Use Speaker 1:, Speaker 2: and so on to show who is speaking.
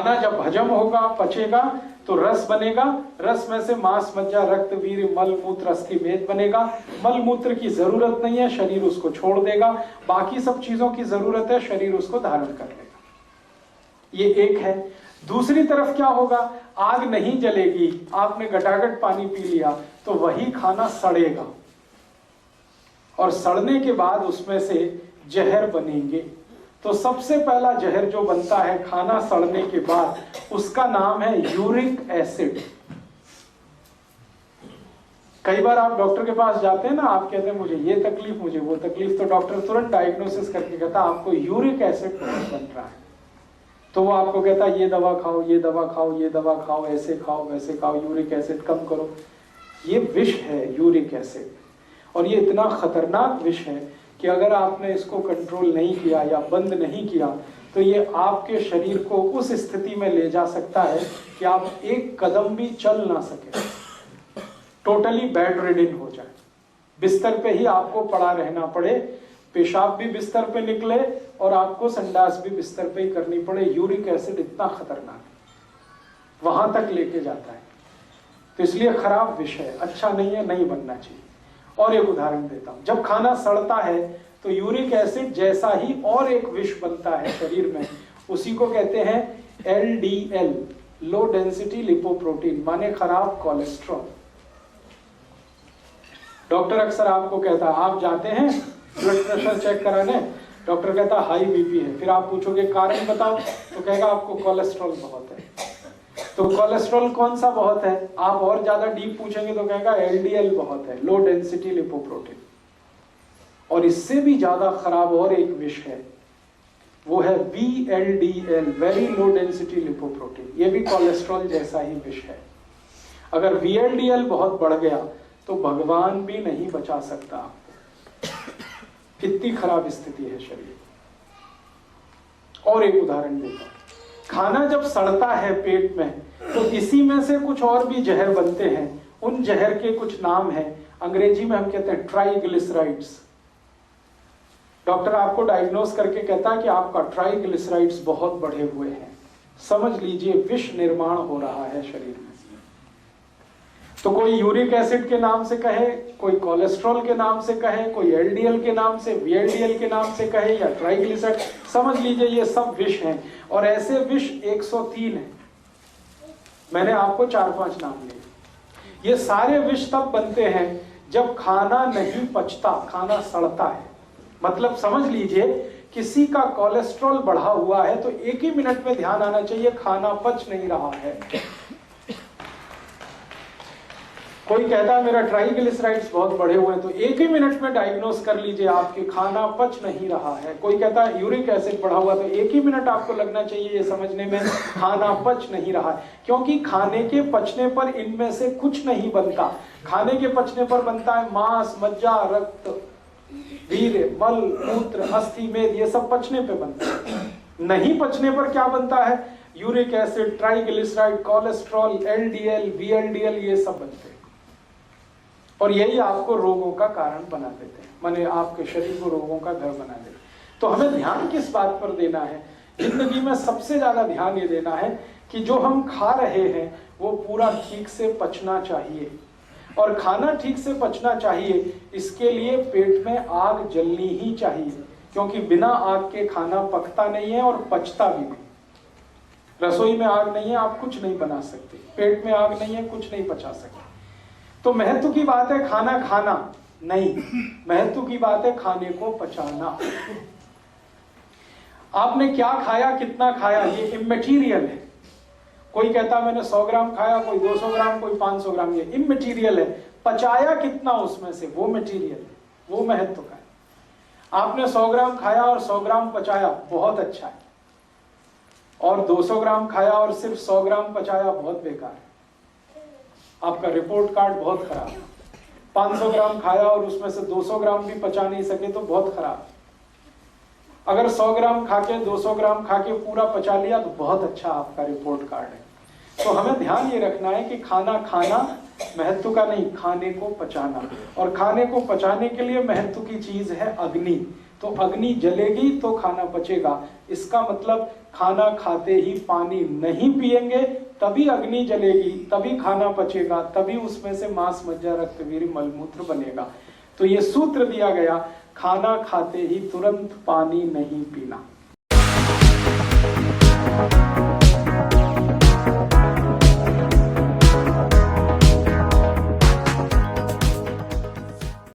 Speaker 1: खाना जब हजम होगा, पचेगा, तो रस बनेगा, रस में से मांस, मज्जा, रक्त, वीर्य, मल मूत्र, अस्थि, मेद बनेगा। मल मूत्र की जरूरत नहीं है, शरीर उसको छोड़ देगा। बाकी सब चीजों की जरूरत है, शरीर उसको धारण कर लेगा। ये एक है। दूसरी तरफ क्या होगा, आग नहीं जलेगी, आपने गटागट पानी पी लिया तो वही खाना सड़ेगा, और सड़ने के बाद उसमें से जहर बनेंगे। तो सबसे पहला जहर जो बनता है खाना सड़ने के बाद, उसका नाम है यूरिक एसिड। कई बार आप डॉक्टर के पास जाते हैं ना, आप कहते हैं मुझे ये तकलीफ, मुझे वो तकलीफ, तो डॉक्टर तुरंत डायग्नोसिस करके कहता है आपको यूरिक एसिड बन रहा है। तो वो आपको कहता है ये दवा खाओ, ये दवा खाओ, ये दवा खाओ, ऐसे खाओ, वैसे खाओ, यूरिक एसिड कम करो। ये विष है यूरिक एसिड, और ये इतना खतरनाक विष है कि अगर आपने इसको कंट्रोल नहीं किया या बंद नहीं किया तो ये आपके शरीर को उस स्थिति में ले जा सकता है कि आप एक कदम भी चल ना सके, टोटली बेड रिडन हो जाए, बिस्तर पे ही आपको पड़ा रहना पड़े, पेशाब भी बिस्तर पे निकले और आपको संडास भी बिस्तर पे ही करनी पड़े। यूरिक एसिड इतना खतरनाक है, वहां तक लेके जाता है। तो इसलिए खराब विष है, अच्छा नहीं है, नहीं बनना चाहिए। और एक उदाहरण देता हूं, जब खाना सड़ता है तो यूरिक एसिड जैसा ही और एक विष बनता है शरीर में, उसी को कहते हैं LDL, लो डेंसिटी लिपोप्रोटीन, माने खराब कोलेस्ट्रॉल। डॉक्टर अक्सर आपको कहता है, आप जाते हैं ब्लड प्रेशर चेक कराने, डॉक्टर कहता है हाई बीपी है, फिर आप पूछोगे कारण बताओ, तो कहेगा आपको कोलेस्ट्रॉल बहुत है। तो कोलेस्ट्रॉल कौन सा बहुत है, आप और ज्यादा डीप पूछेंगे तो कहेगा LDL बहुत है, लो डेंसिटी लिपोप्रोटीन। और इससे भी ज्यादा खराब और एक विष है, वो है VLDL, very low density lipoprotein. ये भी कोलेस्ट्रॉल जैसा ही विष है। अगर VLDL बहुत बढ़ गया तो भगवान भी नहीं बचा सकता आपको। कितनी खराब स्थिति है शरीर। और एक उदाहरण देता हूं, खाना जब सड़ता है पेट में तो इसी में से कुछ और भी जहर बनते हैं। उन जहर के कुछ नाम हैं, अंग्रेजी में हम कहते हैं ट्राइग्लिसराइड्स। डॉक्टर आपको डायग्नोस करके कहता है कि आपका ट्राइग्लिसराइड्स बहुत बढ़े हुए हैं, समझ लीजिए विष निर्माण हो रहा है शरीर में। तो कोई यूरिक एसिड के नाम से कहे, कोई कोलेस्ट्रॉल के नाम से कहे, कोई LDL के नाम से, VLDL के नाम से कहे, या ट्राइग्लिसराइड, समझ लीजिए ये सब विष हैं। और ऐसे विष 103 हैं, मैंने आपको 4-5 नाम लिए। ये सारे विष तब बनते हैं जब खाना नहीं पचता, खाना सड़ता है। मतलब समझ लीजिए किसी का कोलेस्ट्रॉल बढ़ा हुआ है तो एक ही मिनट में ध्यान आना चाहिए खाना पच नहीं रहा है। कोई कहता है मेरा ट्राइग्लिसराइड्स बहुत बढ़े हुए हैं, तो एक ही मिनट में डायग्नोस कर लीजिए आपके खाना पच नहीं रहा है। कोई कहता है यूरिक एसिड बढ़ा हुआ, तो एक ही मिनट आपको लगना चाहिए ये समझने में खाना पच नहीं रहा है। क्योंकि खाने के पचने पर इनमें से कुछ नहीं बनता। खाने के पचने पर बनता है मांस, मज्जा, रक्त, वीर्य, मल मूत्र, अस्थि, मेद, ये सब पचने पे बनता है। नहीं पचने पर क्या बनता है, uric acid, triglyceride, cholesterol, LDL, VLDL, ये सब बनते हैं। और यही आपको रोगों का कारण बना देते हैं, माने आपके शरीर को रोगों का घर बना देते हैं। तो हमें ध्यान किस बात पर देना है, जिंदगी में सबसे ज्यादा ध्यान ये देना है कि जो हम खा रहे हैं वो पूरा ठीक से पचना चाहिए। और खाना ठीक से पचना चाहिए, इसके लिए पेट में आग जलनी ही चाहिए, क्योंकि बिना आग के खाना पकता नहीं है और पचता भी नहीं। रसोई में आग नहीं है, आप कुछ नहीं बना सकते। पेट में आग नहीं है, कुछ नहीं पचा सकते। तो महत्व की बात है खाना खाना नहीं, महत्व की बात है खाने को पचाना। आपने क्या खाया, कितना खाया, ये इमैटीरियल है। कोई कहता मैंने 100 ग्राम खाया, कोई 200 ग्राम, कोई 500 ग्राम, ये इमैटीरियल है। पचाया कितना उसमें से, वो मटेरियल है, वो महत्व का है। आपने 100 ग्राम खाया और 100 ग्राम पचाया, बहुत अच्छा है। और 200 ग्राम खाया और सिर्फ 100 ग्राम पचाया, बहुत बेकार है, आपका रिपोर्ट कार्ड बहुत खराब है। 500 ग्राम खाया और उसमें से 200 ग्राम भी पचा नहीं सके तो बहुत खराब। अगर 100 ग्राम खा के 200 ग्राम खा के पूरा पचा लिया तो बहुत अच्छा आपका रिपोर्ट कार्ड है। तो हमें ध्यान ये रखना है कि खाना खाना महत्व का नहीं, खाने को पचाना। और खाने को पचाने के लिए महत्व की चीज है अग्नि। तो अग्नि जलेगी तो खाना पचेगा। इसका मतलब खाना खाते ही पानी नहीं पिएंगे तभी अग्नि जलेगी, तभी खाना पचेगा, तभी उसमें से मांस मज्जा रक्तवीर्य मलमूत्र बनेगा। तो ये सूत्र दिया गया, खाना खाते ही तुरंत पानी नहीं पीना।